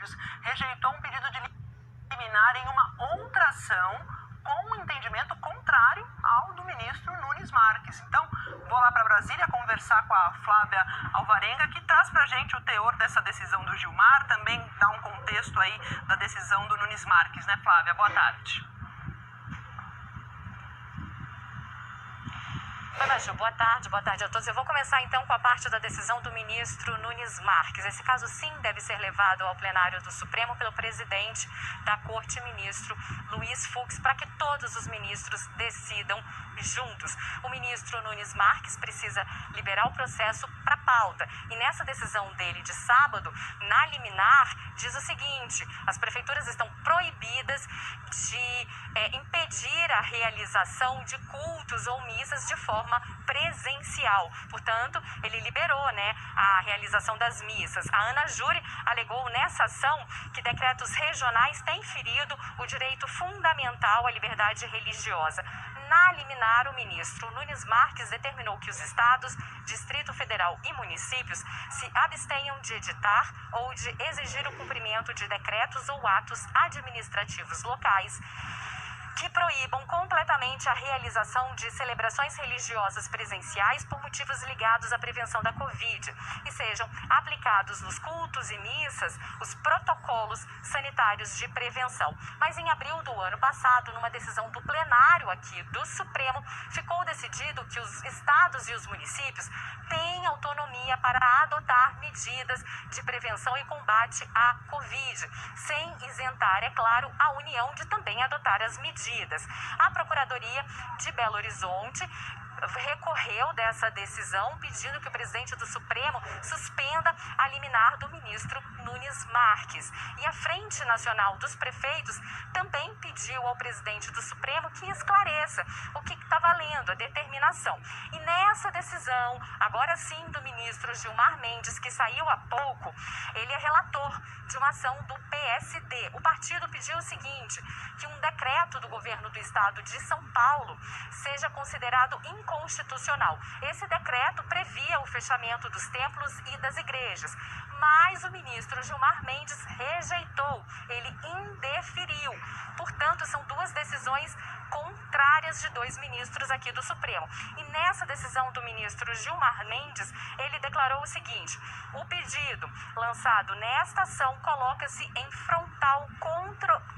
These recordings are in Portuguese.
Ministros rejeitou um pedido de liminar em uma outra ação com um entendimento contrário ao do ministro Nunes Marques. Então, vou lá para Brasília conversar com a Flávia Alvarenga, que traz para a gente o teor dessa decisão do Gilmar, também dá um contexto aí da decisão do Nunes Marques, né, Flávia? Boa tarde. Oi, Maju, boa tarde a todos. Eu vou começar então com a parte da decisão do ministro Nunes Marques. Esse caso sim deve ser levado ao plenário do Supremo pelo presidente da Corte, ministro Luiz Fux, para que todos os ministros decidam juntos. O ministro Nunes Marques precisa liberar o processo para pauta. E nessa decisão dele de sábado, na liminar, diz o seguinte: as prefeituras estão proibidas de impedir a realização de cultos ou missas de forma presencial. Portanto, ele liberou, a realização das missas. A Ana Júri alegou nessa ação que decretos regionais têm ferido o direito fundamental à liberdade religiosa. Na liminar, o ministro Nunes Marques determinou que os estados, Distrito Federal e municípios se abstenham de editar ou de exigir o cumprimento de decretos ou atos administrativos locais que proíbam completamente a realização de celebrações religiosas presenciais por motivos ligados à prevenção da Covid e sejam aplicados nos cultos e missas os protocolos sanitários de prevenção. Mas em abril do ano passado, numa decisão do plenário aqui do Supremo, ficou decidido que os estados e os municípios têm autonomia para adotar medidas de prevenção e combate à Covid, sem isentar, é claro, a União de também adotar as medidas. A Procuradoria de Belo Horizonte recorreu dessa decisão, pedindo que o presidente do Supremo suspenda a liminar do ministro Nunes Marques. E a Frente Nacional dos Prefeitos também pediu ao presidente do Supremo que esclareça o que está valendo, a determinação. E nessa decisão, agora sim, do ministro Gilmar Mendes, que saiu há pouco, ele é relator de uma ação do PSD. O partido pediu o seguinte: que um decreto do governo do estado de São Paulo seja considerado inconstitucional. Esse decreto previa o fechamento dos templos e das igrejas, mas o ministro Gilmar Mendes rejeitou, ele indeferiu. Portanto, são duas decisões contrárias de dois ministros aqui do Supremo. E nessa decisão do ministro Gilmar Mendes, ele declarou o seguinte: o pedido lançado nesta ação coloca-se em frontal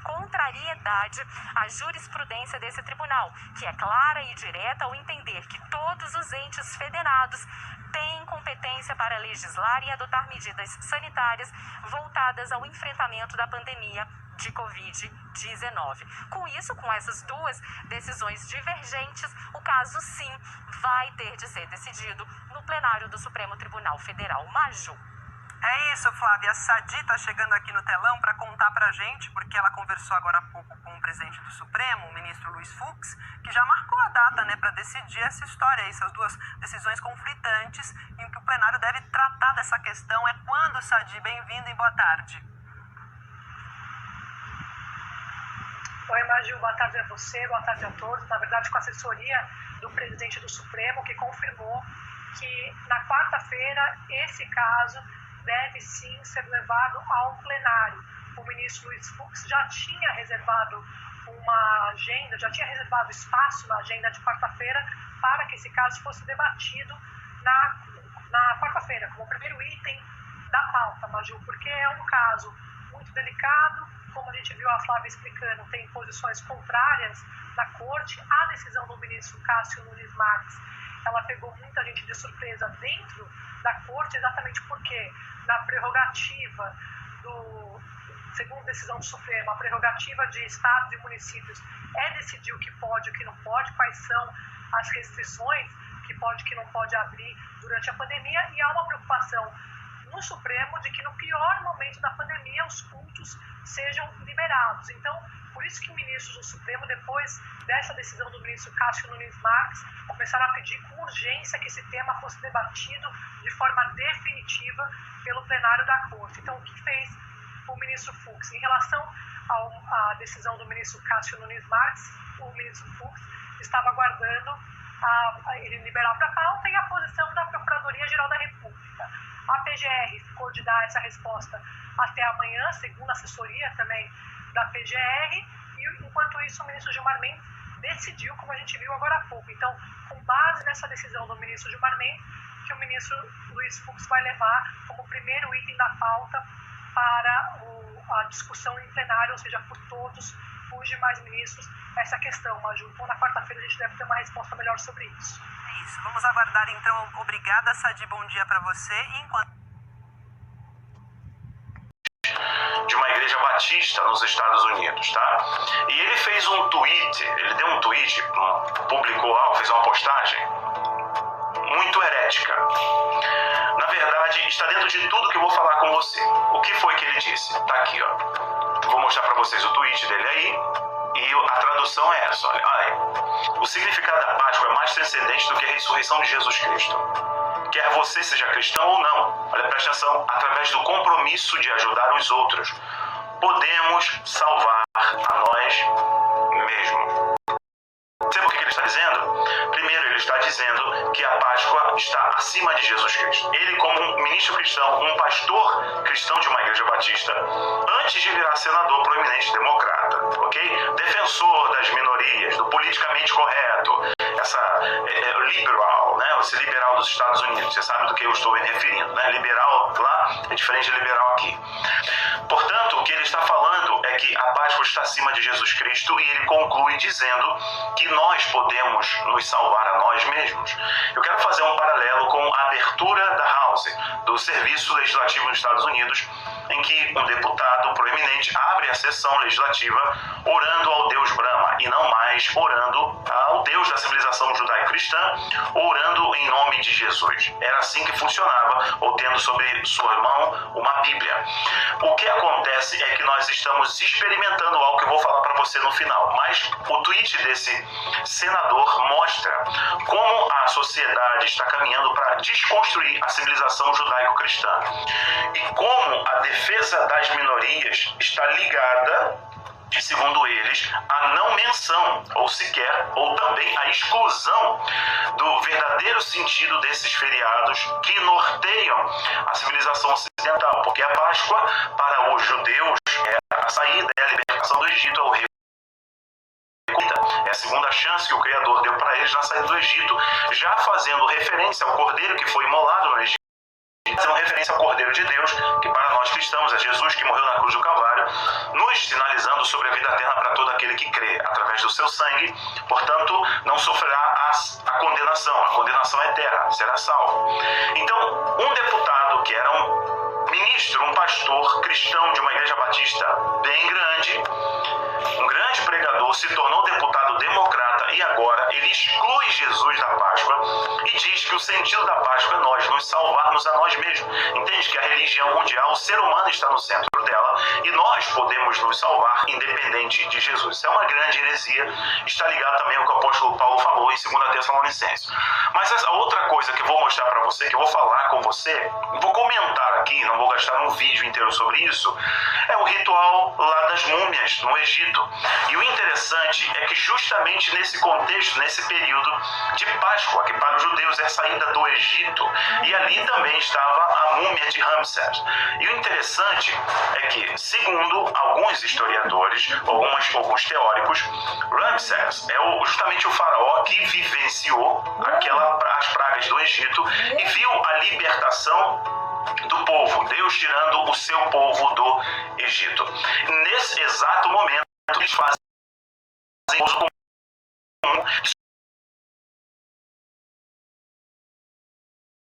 contrariedade à jurisprudência desse tribunal, que é clara e direta ao entender que todos os entes federados têm competência para legislar e adotar medidas sanitárias voltadas ao enfrentamento da pandemia de Covid-19. Com isso, com essas duas decisões divergentes, o caso sim vai ter de ser decidido no plenário do Supremo Tribunal Federal. Maju. É isso, Flávia. A Sadi está chegando aqui no telão para contar para a gente, porque ela conversou agora há pouco com o presidente do Supremo, o ministro Luiz Fux, que já marcou a data, para decidir essa história, essas duas decisões conflitantes, em que o plenário deve tratar dessa questão. É quando, Sadi? Bem-vindo e boa tarde. Oi, Maju, boa tarde a você, boa tarde a todos. Na verdade, com a assessoria do presidente do Supremo, que confirmou que na quarta-feira esse caso deve sim ser levado ao plenário. O ministro Luiz Fux já tinha reservado uma agenda, já tinha reservado espaço na agenda de quarta-feira para que esse caso fosse debatido na quarta-feira, como primeiro item da pauta, Maju, porque é um caso muito delicado. Como a gente viu a Flávia explicando, tem posições contrárias da Corte. A decisão do ministro Cássio Nunes Marques, ela pegou muita gente de surpresa dentro da Corte, exatamente porque na prerrogativa segundo a decisão do Supremo, a prerrogativa de estados e municípios é decidir o que pode e o que não pode, quais são as restrições que pode e que não pode abrir durante a pandemia, e há uma preocupação no Supremo de que no pior momento da pandemia os cultos sejam liberados. Então, por isso que ministros do Supremo, depois dessa decisão do ministro Cássio Nunes Marques, começaram a pedir com urgência que esse tema fosse debatido de forma definitiva pelo plenário da Corte. Então, o que fez o ministro Fux? Em relação à decisão do ministro Cássio Nunes Marques, o ministro Fux estava aguardando ele liberar para a pauta e a posição da Procuradoria-Geral da República. A PGR ficou ficou de dar essa resposta até amanhã, segundo a assessoria também da PGR, e enquanto isso o ministro Gilmar Mendes decidiu, como a gente viu agora há pouco. Então, com base nessa decisão do ministro Gilmar Mendes, que o ministro Luiz Fux vai levar como primeiro item da pauta para a discussão em plenário, ou seja, por todos os demais ministros, essa questão, Maju. Então, na quarta-feira a gente deve ter uma resposta melhor sobre isso. É isso, vamos aguardar então. Obrigada, Sadi, bom dia para você. De uma igreja batista nos Estados Unidos, tá? E ele fez um tweet, ele deu um tweet, publicou algo, fez uma postagem muito herética. Na verdade, está dentro de tudo que eu vou falar com você. O que foi que ele disse? Tá aqui, ó. Vou mostrar para vocês o tweet dele aí. E a tradução é essa, olha. O significado da Páscoa é mais transcendente do que a ressurreição de Jesus Cristo. Quer você seja cristão ou não, olha, presta atenção, através do compromisso de ajudar os outros, podemos salvar a nós mesmos. Sabe o que ele está dizendo? Primeiro, ele está dizendo que a Páscoa está acima de Jesus Cristo. Ele, como um ministro cristão, um pastor cristão de uma igreja batista, antes de virar senador proeminente democrata, ok? Defensor das minorias, do politicamente correto, essa liberal, né? Esse liberal dos Estados Unidos, você sabe do que eu estou me referindo, né? Liberal lá é diferente de liberal aqui. Portanto, o que ele está falando é que a Páscoa está acima de Jesus Cristo, e ele conclui dizendo que nós podemos nos salvar a nós mesmos. Eu quero fazer um paralelo com a abertura da House, do Serviço Legislativo nos Estados Unidos, em que um deputado proeminente abre a sessão legislativa orando ao Deus Brahma, e não mais orando ao Deus da civilização judaico-cristã, orando em nome de Jesus. Era assim que funcionava, ou tendo sobre sua mão uma Bíblia. O que acontece é que nós estamos experimentando algo que eu vou falar para você no final, mas o tweet desse senador mostra como a sociedade está caminhando para desconstruir a civilização judaico-cristã e como a defesa das minorias está ligada, segundo eles, a não menção, ou sequer, ou também a exclusão do verdadeiro sentido desses feriados que norteiam a civilização ocidental, porque a Páscoa, para os judeus, é a saída, é a libertação do Egito, é o rei. É a segunda chance que o Criador deu para eles na saída do Egito, já fazendo referência ao Cordeiro que foi imolado no Egito, fazendo referência ao Cordeiro de Deus, que para nós cristãos é Jesus, que morreu na cruz do Calvário, nos sinalizando sobre a vida eterna para todo aquele que crê, através do seu sangue, portanto, não sofrerá a condenação eterna, será salvo. Então, um deputado que era um ministro, um pastor cristão de uma igreja batista bem grande, um grande pregador, se tornou deputado democrata, e agora ele exclui Jesus da Páscoa e diz que o sentido da Páscoa é nós nos salvarmos a nós mesmos. Entende que a religião mundial, o ser humano está no centro dela, e nós podemos nos salvar independente de Jesus. Isso é uma grande heresia, está ligado também ao que o apóstolo Paulo falou em 2 Tessalonicenses. Mas a outra coisa que eu vou mostrar para você, que eu vou falar com você, vou comentar aqui, não vou gastar um vídeo inteiro sobre isso, é o ritual lá das múmias no Egito. E o interessante é que justamente nesse contexto, nesse período de Páscoa, que para os judeus é a saída do Egito, e ali também estava a múmia de Ramsés. E o interessante é que, segundo alguns historiadores, alguns teóricos, Ramsés é justamente o faraó que vivenciou as pragas do Egito e viu a libertação do povo, Deus tirando o seu povo do Egito. Nesse exato momento, eles fazem uso comum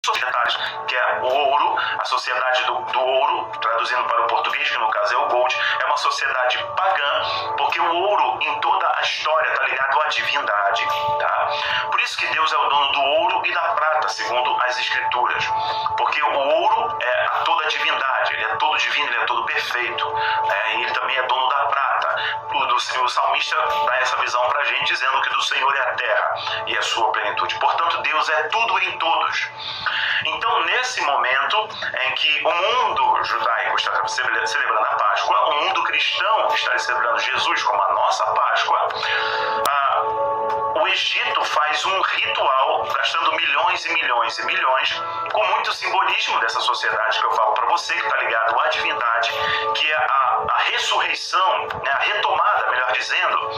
sociedades, que é o ouro, a sociedade do ouro, traduzindo para o português, que no caso é o gold, é uma sociedade pagã, porque o ouro em toda a história está ligado à divindade, tá? Por isso que Deus é o dono do ouro e da prata, segundo as escrituras, porque o ouro é toda a divindade, ele é todo divino, ele é todo perfeito, né? E ele também é dono da prata. O salmista dá essa visão para a gente, dizendo que do Senhor é a terra e a sua plenitude. Portanto, Deus é tudo em todos. Então, nesse momento em que o mundo judaico está celebrando a Páscoa, o mundo cristão está celebrando Jesus como a nossa Páscoa, o Egito faz um ritual, gastando milhões e milhões e milhões, com muito simbolismo dessa sociedade que eu falo para você, que está ligado à divindade, que é a ressurreição, né, a retomada, melhor dizendo,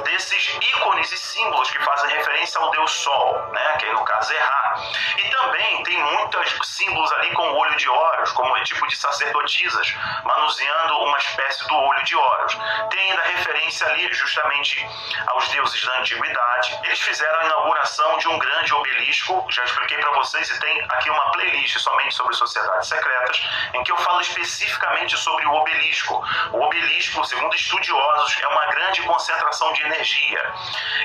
desses ícones e símbolos que fazem referência ao Deus Sol, né, que aí no caso é Ra. E também tem muitos símbolos ali com o olho de Horus, como tipo de sacerdotisas, manuseando uma espécie do olho de Horus. Tem ainda referência ali justamente aos deuses da antiguidade. Eles fizeram a inauguração de um grande obelisco, já expliquei para vocês, e tem aqui uma playlist somente sobre sociedades secretas, em que eu falo especificamente sobre o obelisco. O obelisco, segundo estudiosos, é uma grande concentração de energia.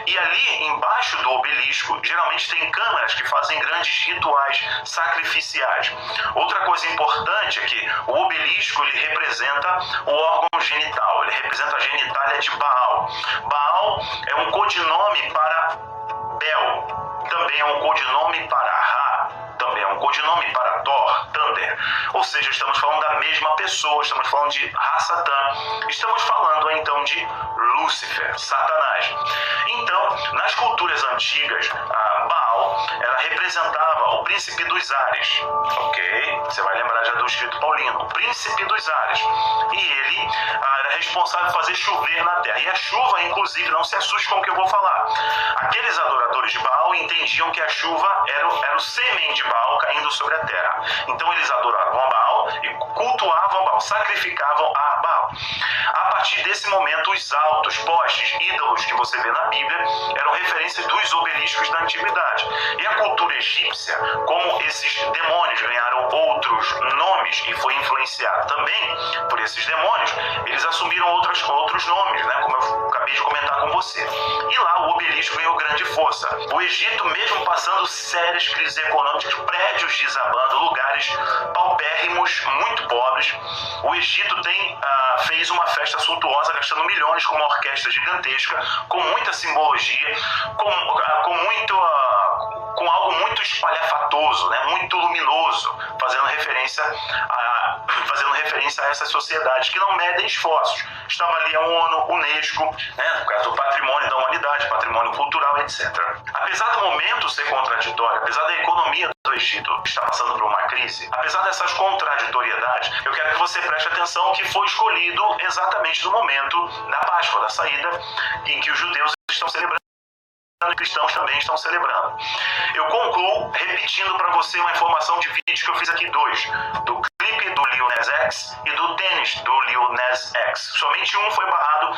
E ali, embaixo do obelisco, geralmente tem câmaras que fazem grandes rituais sacrificiais. Outra coisa importante é que o obelisco ele representa o órgão genital, ele representa a genitália de Baal. Baal é um codinome para Bel, também é um codinome para Ra, também é um codinome para Thor, Thunder. Ou seja, estamos falando da mesma pessoa, estamos falando de Ra-Satã, estamos falando então de Lúcifer, Satanás. Então, nas culturas antigas, Baal ela representava o príncipe dos ares, ok? Você vai lembrar já do escrito paulino, o príncipe dos ares. E ele era responsável por fazer chover na terra. E a chuva, inclusive, não se assuste com o que eu vou falar. Aqueles adoradores de Baal entendiam que a chuva era o sêmen de Baal caindo sobre a terra. Então eles adoravam a Baal e cultuavam a Baal, sacrificavam a Baal. A partir desse momento, os altos, postes, ídolos que você vê na Bíblia eram referências dos obeliscos da antiguidade. E a cultura egípcia, como esses demônios ganharam outros nomes e foi influenciado também por esses demônios, eles assumiram outros nomes, né, como eu acabei de comentar com você. E lá o obelisco ganhou grande força. O Egito, mesmo passando sérias crises econômicas, prédios desabando, lugares paupérrimos, muito pobres, o Egito fez uma festa suntuosa, gastando milhões com uma orquestra gigantesca, com muita simbologia, com algo muito espalhafatoso, né, muito luminoso, fazendo referência a essas sociedades que não medem esforços. Estava ali a ONU, Unesco, né, no caso do patrimônio da humanidade, patrimônio cultural, etc. Apesar do momento ser contraditório, apesar da economia do Egito estar passando por uma crise, apesar dessas contraditoriedades, eu quero que você preste atenção que foi escolhido exatamente no momento da Páscoa, da saída, em que os judeus estão celebrando e cristãos também estão celebrando. Eu concluo repetindo para você uma informação de vídeo que eu fiz aqui, do clipe do Lil Nas X e do tênis do Lil Nas X. Somente um foi barrado,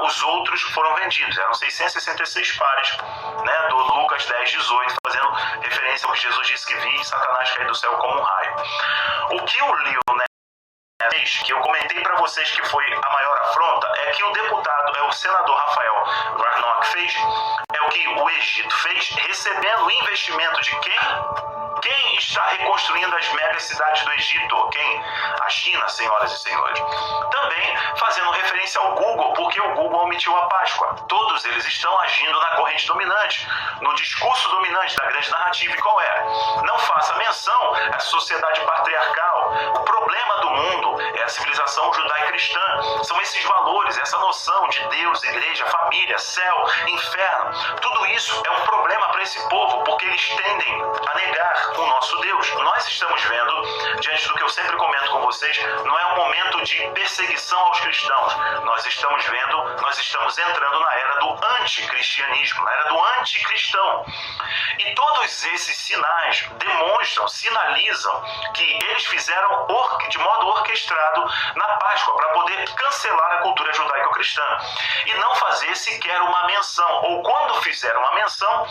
os outros foram vendidos. Eram 666 pares, né, do Lucas 10:18, fazendo referência ao que Jesus disse que vi Satanás cair do céu como um raio. O que o Lil Nas que eu comentei para vocês que foi a maior afronta é que o senador Rafael Warnock fez, é o que o Egito fez, recebendo o investimento de quem? Quem está reconstruindo as megas cidades do Egito? Quem? A China, senhoras e senhores. Também fazendo referência ao Google, porque o Google omitiu a Páscoa. Todos eles estão agindo na corrente dominante, no discurso dominante da grande narrativa. E qual é? Não faça menção à sociedade patriarcal. O problema do mundo é a civilização judaico-cristã. São esses valores, essa noção de Deus, igreja, família, céu, inferno. Tudo isso é um problema para esse povo, porque eles tendem a negar o nosso Deus. Nós estamos vendo, diante do que eu sempre comento com vocês, não é um momento de perseguição aos cristãos. Nós estamos entrando na era do anticristianismo, na era do anticristão. E todos esses sinais sinalizam que eles fizeram de modo orquestrado na Páscoa para poder cancelar a cultura judaico-cristã e não fazer sequer uma menção, ou quando fizer uma menção,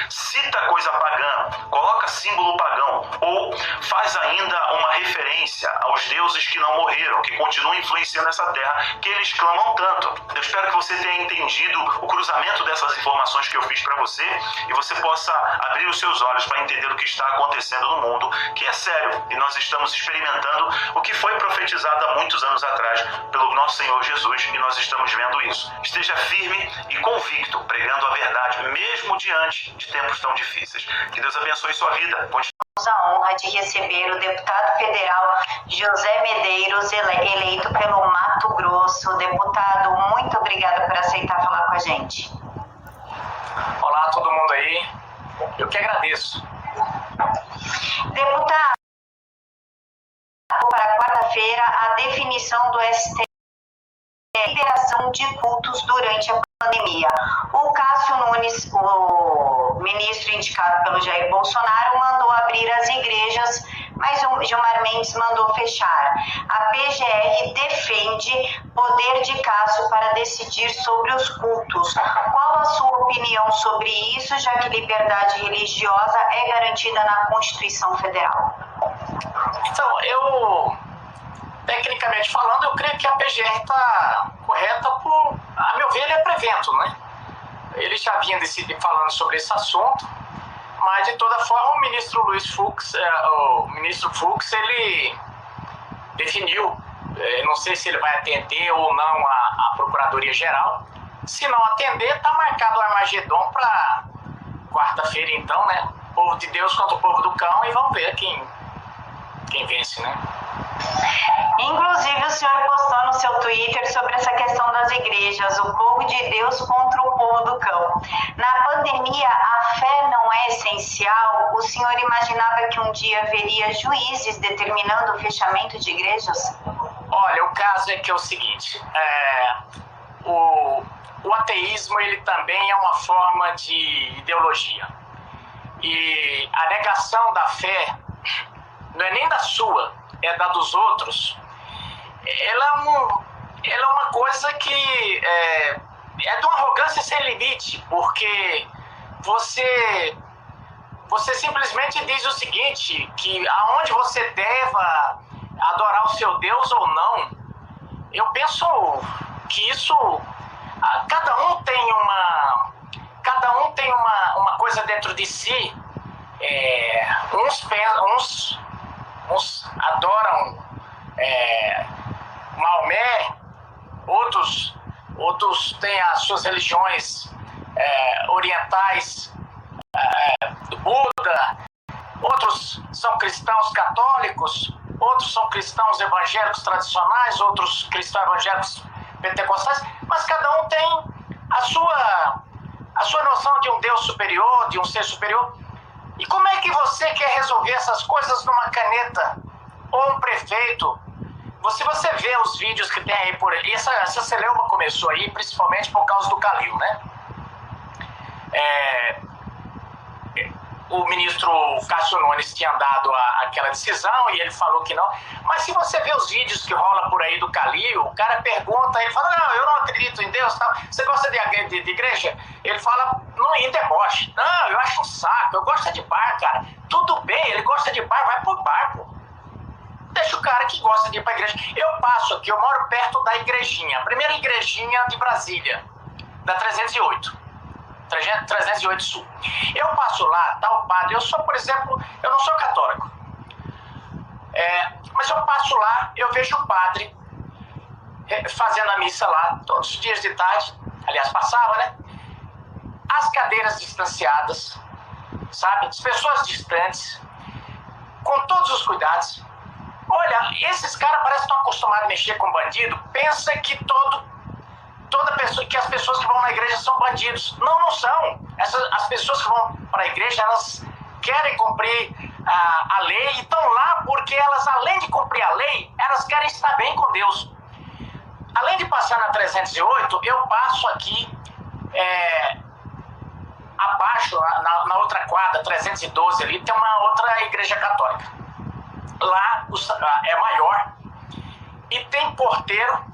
cita coisa pagã, coloca símbolo pagão, ou faz ainda uma referência aos deuses que não morreram, que continuam influenciando essa terra, que eles clamam tanto. Eu espero que você tenha entendido o cruzamento dessas informações que eu fiz para você e você possa abrir os seus olhos para entender o que está acontecendo no mundo, que é sério, e nós estamos experimentando o que foi profetizado há muitos anos atrás pelo nosso Senhor Jesus, e nós estamos vendo isso. Esteja firme e convicto, pregando a verdade, mesmo diante de tempos tão difíceis. Que Deus abençoe sua vida. Temos a honra de receber o deputado federal José Medeiros, eleito pelo Mato Grosso. Deputado, muito obrigada por aceitar falar com a gente. aí. Eu que agradeço. Deputado, para quarta-feira, a definição do STF é liberação de cultos durante a pandemia. O Cássio Nunes, o ministro indicado pelo Jair Bolsonaro, mandou abrir as igrejas, mas o Gilmar Mendes mandou fechar. A PGR defende poder de Cássio para decidir sobre os cultos. Qual a sua opinião sobre isso, já que liberdade religiosa é garantida na Constituição Federal? Então, tecnicamente falando, eu creio que a PGR está correta a meu ver, ele é prevento, né? Ele já vinha falando sobre esse assunto, mas de toda forma o ministro Fux, ele definiu, não sei se ele vai atender ou não a Procuradoria-Geral. Se não atender, está marcado o Armagedon para quarta-feira, então, né? O povo de Deus contra o povo do cão, e vamos ver quem vence, né? Inclusive, o senhor postou no seu Twitter sobre essa questão das igrejas, o povo de Deus contra o povo do cão. Na pandemia, a fé não é essencial? O senhor imaginava que um dia haveria juízes determinando o fechamento de igrejas? Olha, o caso é que é o seguinte, o ateísmo, ele também é uma forma de ideologia. E a negação da fé não é nem da sua, é da dos outros. Ela é uma coisa que é de uma arrogância sem limite, porque você simplesmente diz o seguinte, que aonde você deva adorar o seu Deus ou não, eu penso que isso, cada um tem uma coisa dentro de si. Uns adoram Maomé, outros têm as suas religiões orientais, do Buda, outros são cristãos católicos, outros são cristãos evangélicos tradicionais, outros cristãos evangélicos pentecostais, mas cada um tem a sua noção de um Deus superior, de um ser superior. E como é que você quer resolver essas coisas numa caneta ou um prefeito? Se você vê os vídeos que tem aí por aí, essa celeuma começou aí principalmente por causa do Calil, né? O ministro Cássio Nunes tinha dado aquela decisão e ele falou que não. Mas se você vê os vídeos que rola por aí do Calil, o cara pergunta, ele fala, não, eu não acredito em Deus, tal. Você gosta de igreja? Ele fala, não, em deboche. Não, eu acho um saco, eu gosto de bar, cara. Tudo bem, ele gosta de bar, vai pro bar, pô. Deixa o cara que gosta de ir pra igreja. Eu passo aqui, eu moro perto da igrejinha, a primeira igrejinha de Brasília, da 308 Sul. Eu passo lá, tá o padre, eu sou, por exemplo, eu não sou católico, mas eu passo lá, eu vejo o padre fazendo a missa lá, todos os dias de tarde, aliás, passava, né? As cadeiras distanciadas, sabe? As pessoas distantes, com todos os cuidados. Olha, esses caras parecem que estão acostumados a mexer com bandido, pensa que que as pessoas que vão na igreja são bandidos. Não são. As pessoas que vão para a igreja, elas querem cumprir a lei e estão lá porque elas, além de cumprir a lei, elas querem estar bem com Deus. Além de passar na 308, eu passo aqui abaixo, na outra quadra, 312 ali, tem uma outra igreja católica. Lá é maior e tem porteiro.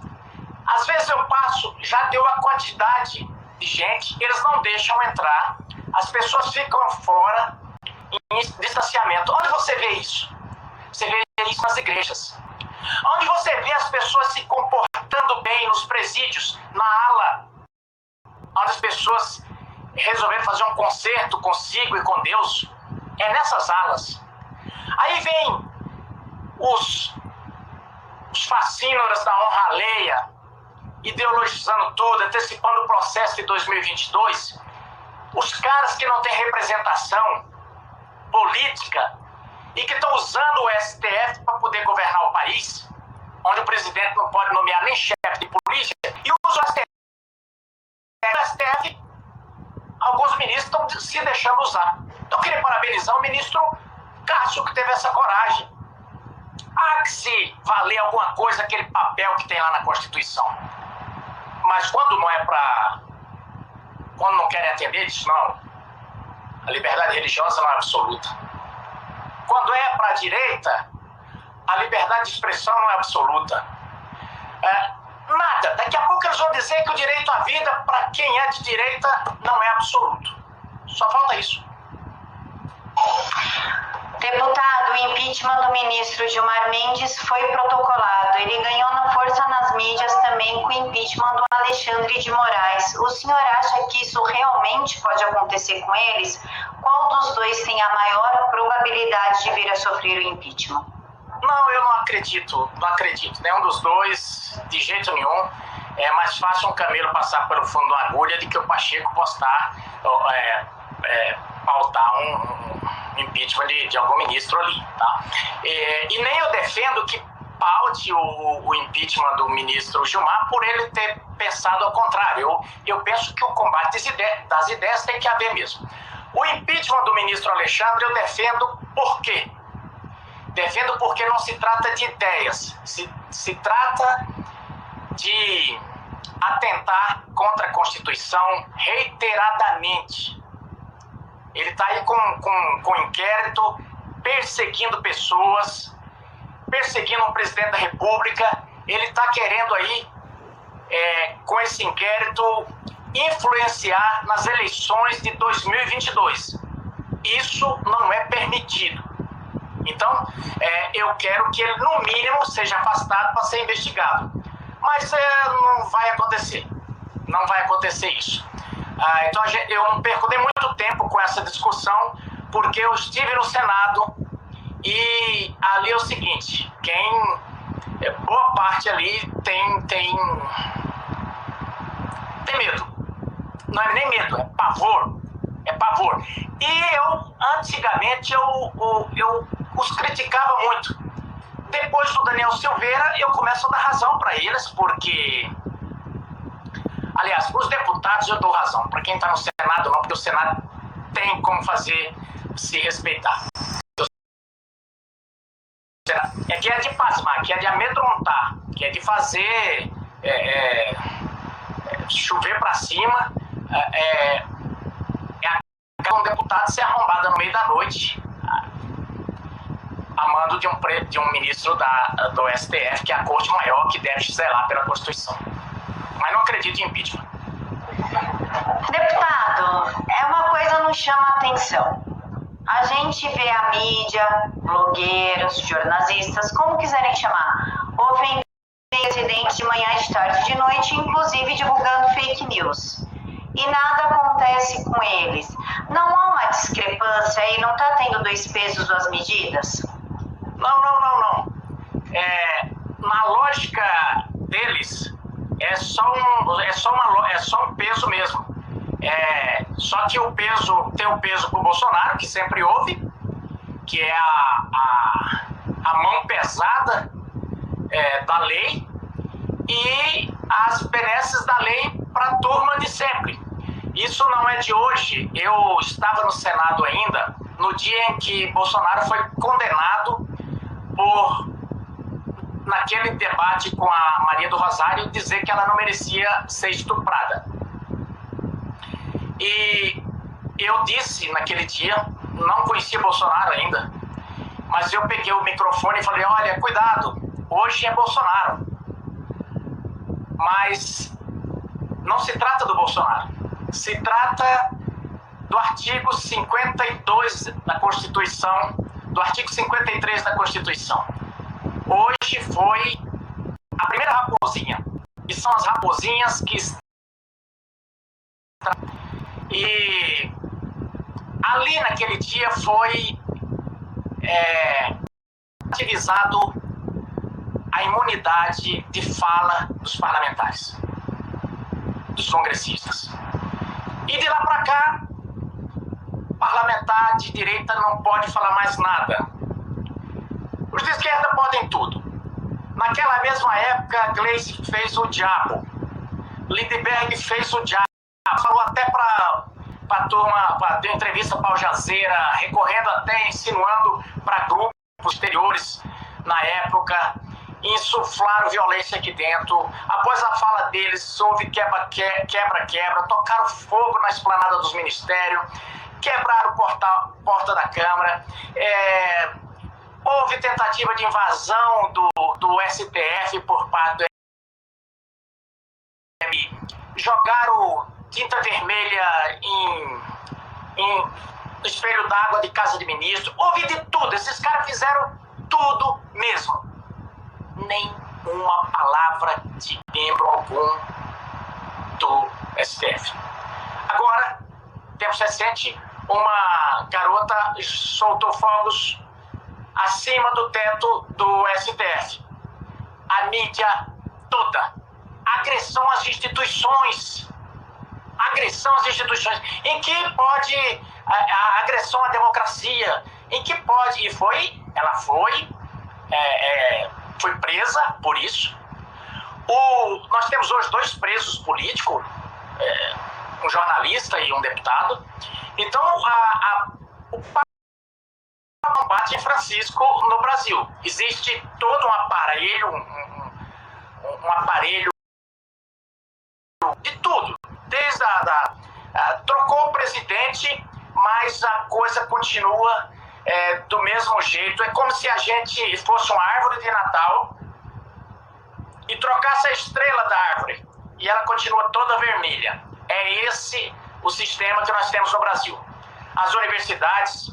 Às vezes eu passo, já deu a quantidade de gente, eles não deixam entrar, as pessoas ficam fora em distanciamento. Onde você vê isso? Você vê isso nas igrejas. Onde você vê as pessoas se comportando bem nos presídios, na ala, onde as pessoas resolveram fazer um concerto consigo e com Deus, é nessas alas. Aí vem os fascínoras da honra alheia, ideologizando tudo, antecipando o processo de 2022, os caras que não têm representação política e que estão usando o STF para poder governar o país, onde o presidente não pode nomear nem chefe de polícia, e usa o STF. Alguns ministros estão se deixando usar. Então, eu queria parabenizar o ministro Cássio, que teve essa coragem. Há que se valer alguma coisa aquele papel que tem lá na Constituição. Mas quando não é para... Quando não querem atender, diz não. A liberdade religiosa não é absoluta. Quando é para a direita, a liberdade de expressão não é absoluta. Nada. Daqui a pouco eles vão dizer que o direito à vida, para quem é de direita, não é absoluto. Só falta isso. Deputado, o impeachment do ministro Gilmar Mendes foi protocolado. Ele ganhou na força nas mídias também com o impeachment do Alexandre de Moraes. O senhor acha que isso realmente pode acontecer com eles? Qual dos dois tem a maior probabilidade de vir a sofrer o impeachment? Não, eu não acredito. Nenhum dos dois, de jeito nenhum. É mais fácil um camelo passar pelo fundo de uma agulha do que o Pacheco pautar um impeachment de algum ministro ali, tá? E nem eu defendo que paute o impeachment do ministro Gilmar por ele ter pensado ao contrário. Eu penso que o combate das ideias tem que haver mesmo. O impeachment do ministro Alexandre eu defendo por quê? Defendo porque não se trata de ideias, se trata de atentar contra a Constituição reiteradamente. Ele está aí com inquérito, perseguindo pessoas, perseguindo um presidente da República. Ele está querendo aí, com esse inquérito, influenciar nas eleições de 2022. Isso não é permitido. Então, eu quero que ele, no mínimo, seja afastado para ser investigado. Mas não vai acontecer. Não vai acontecer isso. Então, eu não perco nem muito tempo com essa discussão, porque eu estive no Senado e ali é o seguinte, boa parte ali tem medo. Não é nem medo, é pavor. É pavor. E antigamente, eu os criticava muito. Depois do Daniel Silveira, eu começo a dar razão para eles, porque... Aliás, para os deputados eu dou razão. Para quem está no Senado, não, porque o Senado tem como fazer se respeitar. Que é de pasmar, que é de amedrontar, que é de fazer chover para cima. Um deputado ser arrombado no meio da noite, a mando de um ministro do STF, que é a corte maior, que deve zelar pela Constituição. Mas não acredito em impeachment. Deputado, uma coisa não chama atenção. A gente vê a mídia, blogueiros, jornalistas, como quiserem chamar, ofendendo o presidente de manhã, de tarde, de noite, inclusive divulgando fake news. E nada acontece com eles. Não há uma discrepância aí? Não está tendo dois pesos, duas medidas? Não. Na lógica deles, é só um peso mesmo. Só que tem o peso pro Bolsonaro, que sempre houve, que é a mão pesada da lei, e as benesses da lei para a turma de sempre. Isso não é de hoje. Eu estava no Senado ainda no dia em que Bolsonaro foi condenado naquele debate com a Maria do Rosário, dizer que ela não merecia ser estuprada. E eu disse naquele dia, não conhecia Bolsonaro ainda, mas eu peguei o microfone e falei, olha, cuidado, hoje é Bolsonaro. Mas não se trata do Bolsonaro, se trata do artigo 52 da Constituição, do artigo 53 da Constituição. Hoje foi a primeira raposinha, que são as raposinhas que estão... E ali naquele dia foi ativizado a imunidade de fala dos parlamentares, dos congressistas. E de lá para cá, parlamentar de direita não pode falar mais nada. Os de esquerda podem tudo. Naquela mesma época, Gleisi fez o diabo. Lindbergh fez o diabo. Falou até para deu entrevista para Al Jazeera, recorrendo até, insinuando para grupos exteriores na época, insuflaram violência aqui dentro. Após a fala deles, houve quebra-quebra, tocaram fogo na esplanada dos ministérios, quebraram porta da Câmara, houve tentativa de invasão do STF por parte do jogaram tinta vermelha em espelho d'água de casa de ministro, houve de tudo, esses caras fizeram tudo mesmo. Nem uma palavra de membro algum do STF. Agora, tempos recentes, uma garota soltou fogos acima do teto do STF. A mídia toda. Agressão às instituições. Em que pode a agressão à democracia? Em que pode? Ela foi presa por isso. Nós temos hoje 2 presos políticos, um jornalista e um deputado. Então, o combate em Francisco no Brasil. Existe todo um aparelho, um aparelho de tudo. Desde trocou o presidente, mas a coisa continua do mesmo jeito. É como se a gente fosse uma árvore de Natal e trocasse a estrela da árvore e ela continua toda vermelha. É esse o sistema que nós temos no Brasil. As universidades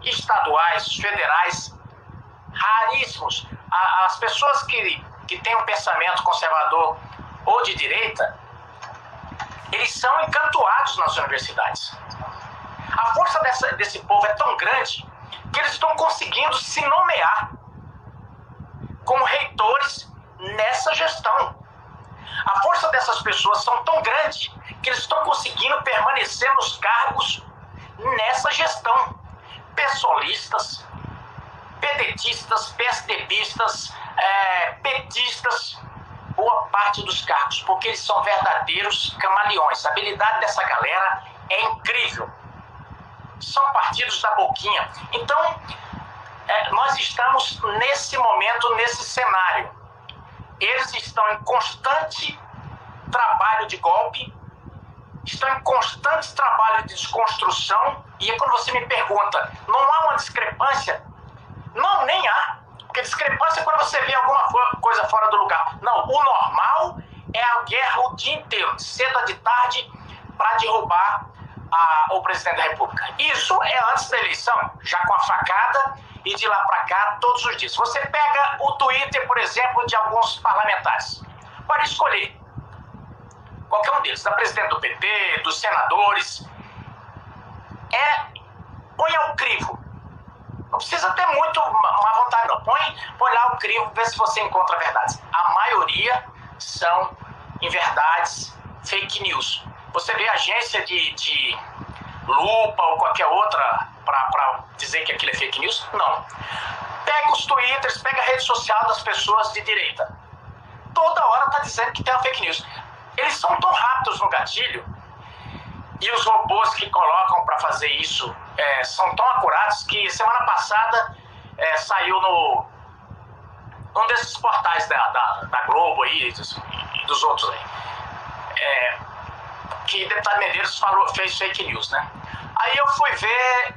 estaduais, federais, raríssimos. As pessoas que têm um pensamento conservador ou de direita, eles são encantoados nas universidades. A força desse povo é tão grande que eles estão conseguindo se nomear como reitores nessa gestão. A força dessas pessoas são tão grande que eles estão conseguindo permanecer nos cargos nessa gestão. Pessoalistas, pedetistas, PSDBistas, petistas, boa parte dos cargos, porque eles são verdadeiros camaleões. A habilidade dessa galera é incrível. São partidos da boquinha. Então, nós estamos nesse momento, nesse cenário. Eles estão em constante trabalho de golpe, estão em constante trabalho de desconstrução, e é quando você me pergunta, não há uma discrepância? Não, nem há. Porque discrepância é quando você vê alguma coisa fora do lugar. Não, o normal é a guerra o dia inteiro, de cedo a de tarde, para derrubar o presidente da República. Isso é antes da eleição, já com a facada, e de lá para cá, todos os dias. Você pega o Twitter, por exemplo, de alguns parlamentares. Pode escolher qualquer um deles, da presidente do PT, dos senadores. Põe ao crivo. Não precisa ter muito má vontade, não. Põe lá o crivo, vê se você encontra verdades. A maioria são, em verdades, fake news. Você vê agência de lupa ou qualquer outra para dizer que aquilo é fake news? Não. Pega os twitters, pega a rede social das pessoas de direita. Toda hora está dizendo que tem uma fake news. Eles são tão rápidos no gatilho, e os robôs que colocam para fazer isso são tão acurados, que semana passada saiu num desses portais da Globo aí, e dos outros aí, que o deputado Medeiros fez fake news, né? Aí eu fui ver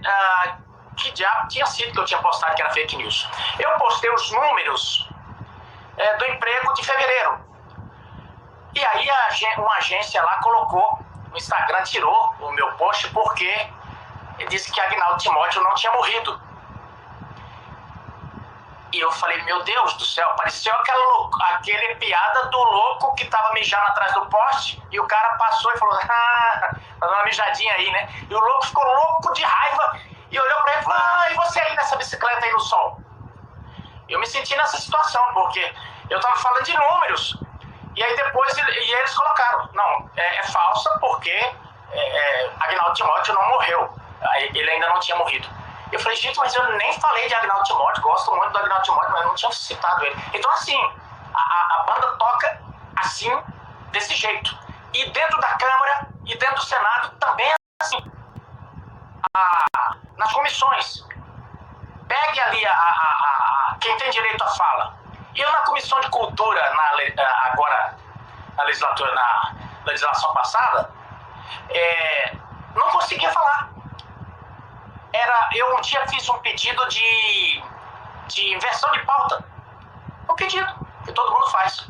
que diabo tinha sido que eu tinha postado que era fake news. Eu postei os números do emprego de fevereiro. E aí uma agência lá colocou no Instagram, tirou o meu post porque ele disse que Agnaldo Timóteo não tinha morrido. E eu falei, meu Deus do céu, pareceu aquele piada do louco que tava mijando atrás do poste, e o cara passou e falou, tá dando uma mijadinha aí, né? E o louco ficou louco de raiva e olhou pra ele e falou, e você aí nessa bicicleta aí no sol? Eu me senti nessa situação, porque eu tava falando de números, e aí depois eles colocaram, não, é falsa porque Agnaldo Timóteo não morreu, ele ainda não tinha morrido. Eu falei, gente, mas eu nem falei de Agnaldo Timóteo, gosto muito do Agnaldo Timóteo, mas eu não tinha citado ele. Então, assim, a banda toca assim, desse jeito. E dentro da Câmara e dentro do Senado também é assim. nas comissões. Pegue ali quem tem direito à fala. Eu, na Comissão de Cultura, agora, na legislação passada, não conseguia falar. Eu um dia fiz um pedido de inversão de pauta. Um pedido que todo mundo faz.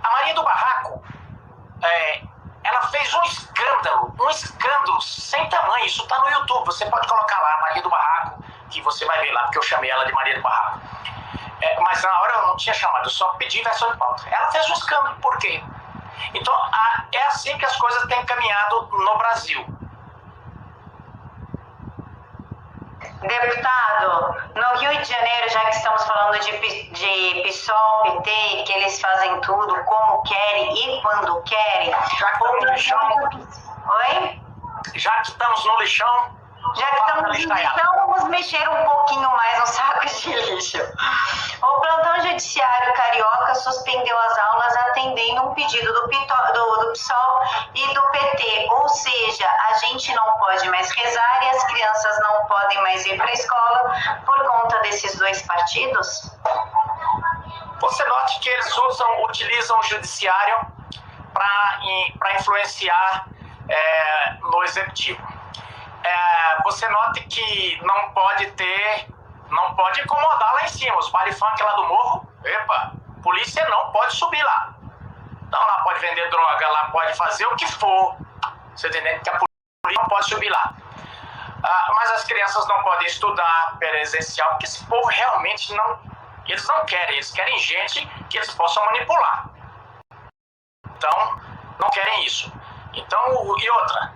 A Maria do Barraco, ela fez um escândalo sem tamanho. Isso está no YouTube, você pode colocar lá, Maria do Barraco, que você vai ver lá, porque eu chamei ela de Maria do Barraco. Mas na hora eu não tinha chamado, eu só pedi inversão de pauta. Ela fez um escândalo, por quê? Então, é assim que as coisas têm caminhado no Brasil. Deputado, no Rio de Janeiro, já que estamos falando de PSOL, PT, que eles fazem tudo como querem e quando querem. Já que estamos no lixão. Oi? Já que estamos no lixão. Já que estamos no lixão, vamos mexer um pouquinho mais no saco de lixo. O plantão judiciário carioca suspendeu as aulas atendendo um pedido do PSOL e do PT. Ou seja, a gente não pode mais rezar e as crianças não podem mais ir para a escola por conta desses dois partidos? Você note que eles utilizam o judiciário para influenciar no executivo. Você note que não pode incomodar lá em cima. Os baile funk lá do morro, polícia não pode subir lá. Então lá pode vender droga, lá pode fazer o que for. Você entendeu? Que a polícia não pode subir lá. Mas as crianças não podem estudar presencial, porque esse povo realmente eles não querem. Eles querem gente que eles possam manipular. Então, não querem isso. Então, e outra...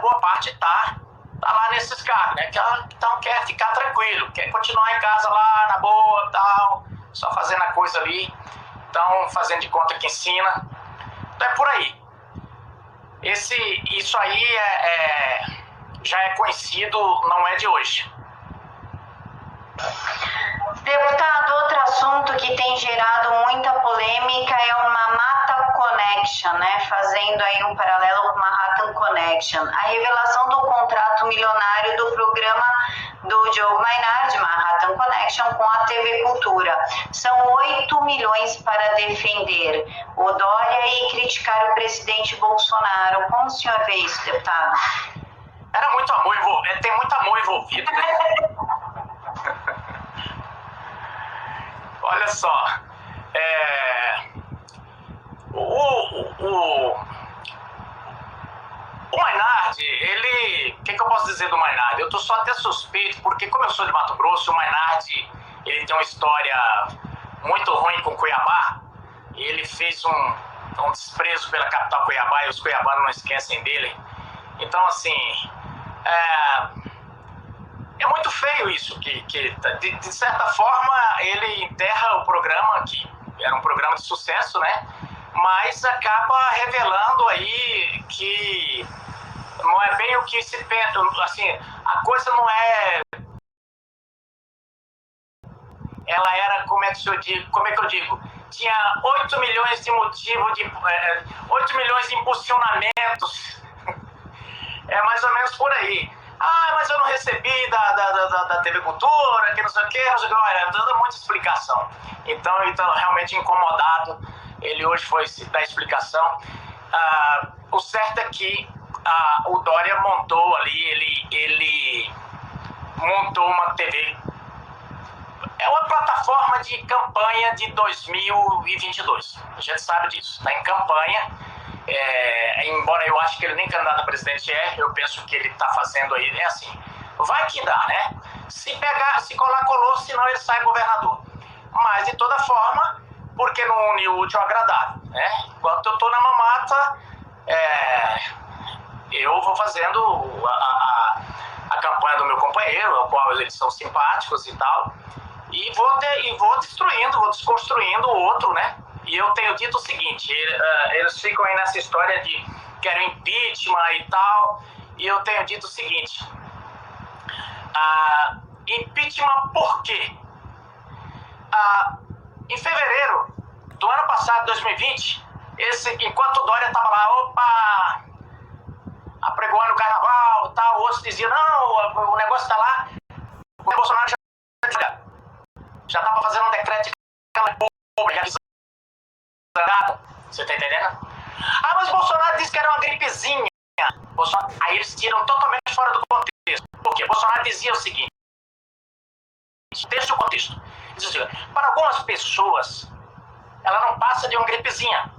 boa parte tá lá nesses cargos, né? Então quer ficar tranquilo, quer continuar em casa lá na boa, tal, só fazendo a coisa ali, então fazendo de conta que ensina. Então é por aí. Isso aí já é conhecido, não é de hoje. Deputado, outro assunto que tem gerado muita polêmica é o Manhattan Connection, né? Fazendo aí um paralelo com o Manhattan Connection. A revelação do contrato milionário do programa do Diogo Mainardi, Manhattan Connection, com a TV Cultura. São 8 milhões para defender o Dória e criticar o presidente Bolsonaro. Como o senhor vê isso, deputado? Era muito amor envolvido, tem muito amor envolvido, né? Olha só, o Mainardi, o que eu posso dizer do Mainardi? Eu tô só até suspeito, porque como eu sou de Mato Grosso, o Mainardi, ele tem uma história muito ruim com Cuiabá. Ele fez um desprezo pela capital Cuiabá e os cuiabanos não esquecem dele. Então, assim, é muito feio isso, que de certa forma ele enterra o programa, que era um programa de sucesso, né? Mas acaba revelando aí que não é bem o que se pensa, assim, a coisa não é... Ela era, como é que eu digo? Tinha 8 milhões de motivos, 8 milhões de impulsionamentos, mais ou menos por aí. Mas eu não recebi da TV Cultura, que não sei o que, olha, dando muita explicação. Então realmente incomodado, ele hoje foi dar explicação. O certo é que o Dória montou ali, ele montou uma TV, é uma plataforma de campanha de 2022, a gente sabe disso, está em campanha. Embora eu acho que ele nem candidato a presidente eu penso que ele está fazendo aí, assim, vai que dá, né? Se colar, colou, senão ele sai governador. Mas, de toda forma, porque não une o útil ao agradável, né? Enquanto eu estou na mamata, eu vou fazendo a campanha do meu companheiro, ao qual eles são simpáticos e tal, e vou destruindo, vou desconstruindo o outro, né? E eu tenho dito o seguinte, eles ficam aí nessa história de querem impeachment e tal, e eu tenho dito o seguinte, impeachment por quê? Em fevereiro do ano passado, 2020, enquanto o Dória estava lá, apregoando o carnaval, tal, outros diziam, não, o negócio está lá, o Bolsonaro já estava fazendo um decreto de realizando. Você está entendendo? Ah, mas o Bolsonaro disse que era uma gripezinha. Aí eles tiram totalmente fora do contexto. Por quê? Bolsonaro dizia o seguinte, deixa o contexto. Para algumas pessoas, ela não passa de uma gripezinha.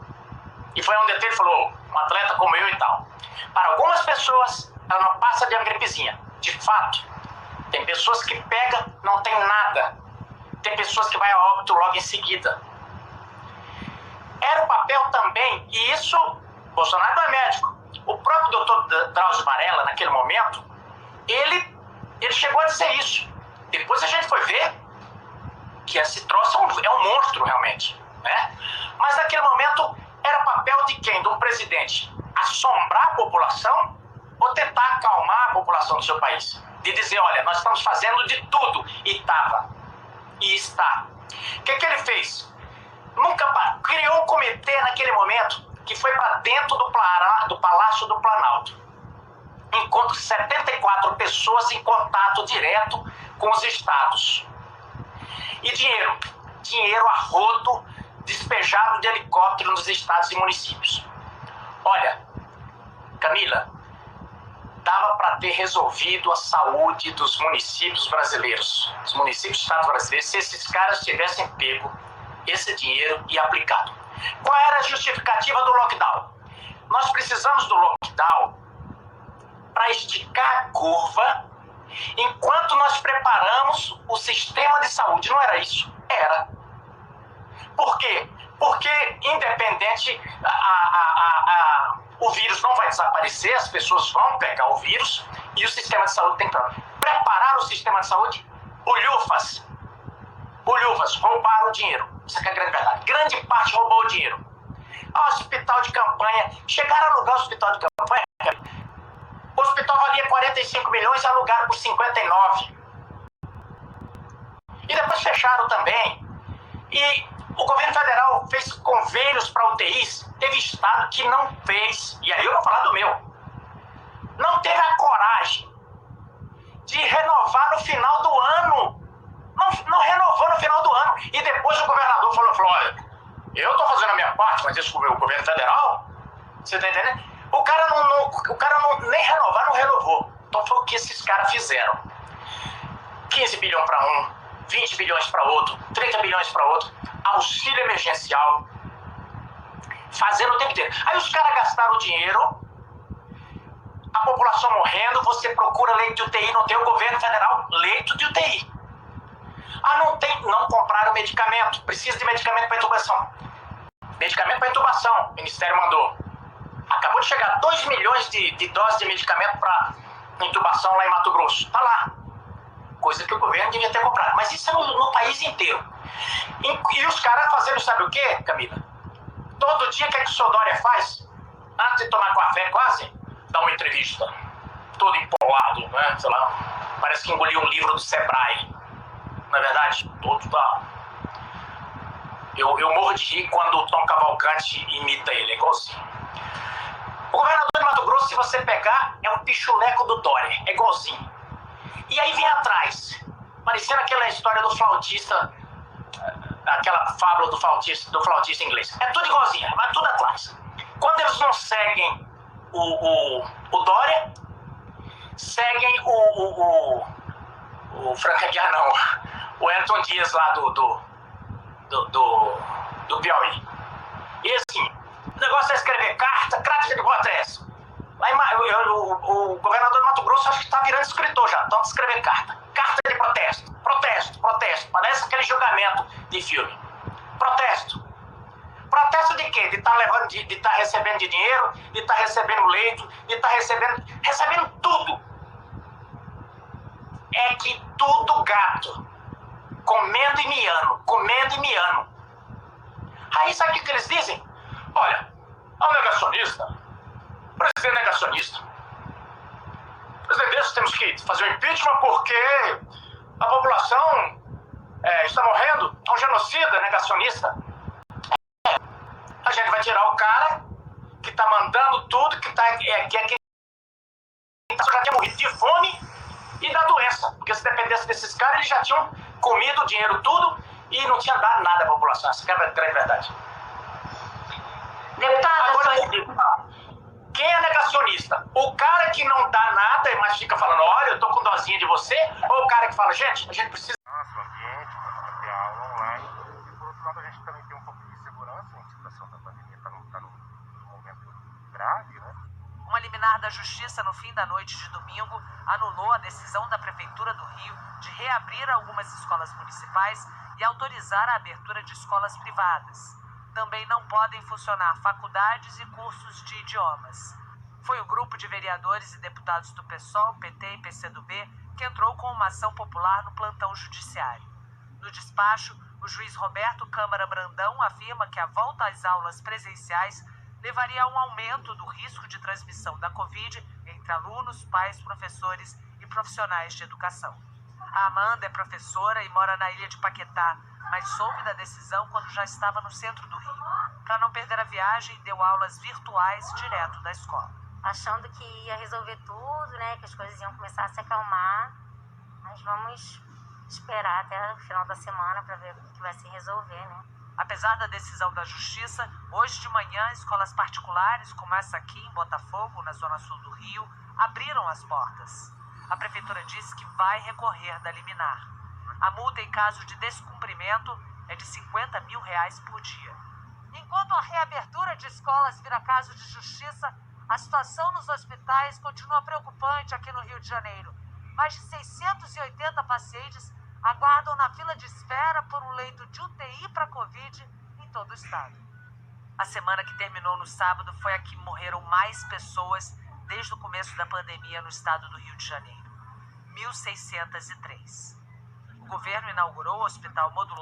E foi onde ele falou, um atleta como eu e tal. Para algumas pessoas, ela não passa de uma gripezinha. De fato, tem pessoas que pega, não tem nada. Tem pessoas que vai a óbito logo em seguida. Era o papel também, e isso, Bolsonaro não é médico. O próprio doutor Drauzio Varela, naquele momento, ele chegou a dizer isso. Depois a gente foi ver que esse troço é um monstro realmente, né? Mas naquele momento era papel de quem? De um presidente assombrar a população ou tentar acalmar a população do seu país? De dizer, olha, nós estamos fazendo de tudo. E estava. E está. O que ele fez? Criou um comitê naquele momento que foi para dentro do Palácio do Planalto. Encontra 74 pessoas em contato direto com os estados. E dinheiro a rodo, despejado de helicóptero nos estados e municípios. Olha, Camila, dava para ter resolvido a saúde dos municípios brasileiros, os municípios e estados brasileiros, se esses caras tivessem pego esse dinheiro e aplicado. Qual era a justificativa do lockdown? Nós precisamos do lockdown para esticar a curva enquanto nós preparamos o sistema de saúde. Não era isso? Era. Por quê? Porque, independente, o vírus não vai desaparecer, as pessoas vão pegar o vírus e o sistema de saúde tem que preparar o sistema de saúde. Bolhufas roubaram o dinheiro. Isso é a grande verdade. Grande parte roubou o dinheiro. Hospital de campanha. Chegaram a alugar o hospital de campanha. O hospital valia 45 milhões e alugaram por 59. E depois fecharam também. E o governo federal fez convênios para UTIs. Teve estado que não fez. E aí eu vou falar do meu. Não teve a coragem de renovar no final do ano. Não renovou no final do ano. E depois o governador falou, olha, eu estou fazendo a minha parte, mas isso com o governo federal, você está entendendo? O cara não nem renovar, não renovou. Então foi o que esses caras fizeram. 15 bilhões para um, 20 bilhões para outro, 30 bilhões para outro, auxílio emergencial, fazendo o tempo inteiro. Aí os caras gastaram o dinheiro, a população morrendo, você procura leito de UTI, não tem o governo federal, leito de UTI. Não compraram medicamento, precisa de medicamento para intubação. Medicamento para intubação, o Ministério mandou. Acabou de chegar 2 milhões de doses de medicamento para intubação lá em Mato Grosso. Está lá. Coisa que o governo devia ter comprado. Mas isso é no país inteiro. E os caras fazendo, sabe o quê, Camila? Todo dia, o que é que o senhor Dória faz? Antes de tomar café, quase, dá uma entrevista. Todo empolado, né? Sei lá, parece que engoliu um livro do Sebrae. Na verdade, todo tá. Eu morro de rir quando o Tom Cavalcante imita ele, é igualzinho. O governador de Mato Grosso, se você pegar, é um pichuleco do Dória, é igualzinho. E aí vem atrás, parecendo aquela história do flautista, aquela fábula do flautista inglês. É tudo igualzinho, vai tudo atrás. Quando eles não seguem o Dória, seguem o Franca Guiar, não, o Elton Dias lá do Piauí. E assim, o negócio é escrever carta de voto é essa. O governador de Mato Grosso acho que está virando escritor já, tanto escrever carta de protesto. Parece aquele julgamento de filme. Protesto de quê? De estar recebendo dinheiro, de estar recebendo leito, de estar recebendo tudo. É que tudo gato, comendo e miando. Aí sabe o que eles dizem? Olha, é um negacionista, presidente negacionista. Presidente desse, temos que fazer um impeachment porque a população está morrendo, é um genocida, negacionista. A gente vai tirar o cara que está mandando tudo, que é quem já tinha morrido de fome e da doença, porque se dependesse desses caras, eles já tinham comido o dinheiro tudo e não tinha dado nada à população. Essa é a grande verdade. Deputada, agora, quem é negacionista? O cara que não dá nada, mas fica falando, olha, eu tô com dozinha de você, ou o cara que fala, gente, a gente precisa... Nosso ambiente, para ter aula online. E por outro lado, a gente também tem um pouco de insegurança em situação da pandemia, está num momento grave, né? Uma liminar da Justiça no fim da noite de domingo anulou a decisão da Prefeitura do Rio de reabrir algumas escolas municipais e autorizar a abertura de escolas privadas. Também não podem funcionar faculdades e cursos de idiomas. Foi o grupo de vereadores e deputados do PSOL, PT e PCdoB que entrou com uma ação popular no plantão judiciário. No despacho, o juiz Roberto Câmara Brandão afirma que a volta às aulas presenciais levaria a um aumento do risco de transmissão da Covid entre alunos, pais, professores e profissionais de educação. A Amanda é professora e mora na ilha de Paquetá, mas soube da decisão quando já estava no centro do Rio. Para não perder a viagem, deu aulas virtuais direto da escola. Achando que ia resolver tudo, né, que as coisas iam começar a se acalmar, mas vamos esperar até o final da semana para ver o que vai se resolver, né? Apesar da decisão da Justiça, hoje de manhã, escolas particulares, como essa aqui em Botafogo, na zona sul do Rio, abriram as portas. A Prefeitura disse que vai recorrer da liminar. A multa em caso de descumprimento é de R$50 mil por dia. Enquanto a reabertura de escolas vira caso de justiça, a situação nos hospitais continua preocupante aqui no Rio de Janeiro. Mais de 680 pacientes aguardam na fila de espera por um leito de UTI para Covid em todo o estado. A semana que terminou no sábado foi a que morreram mais pessoas desde o começo da pandemia no estado do Rio de Janeiro. 1.603. O governo inaugurou o hospital modular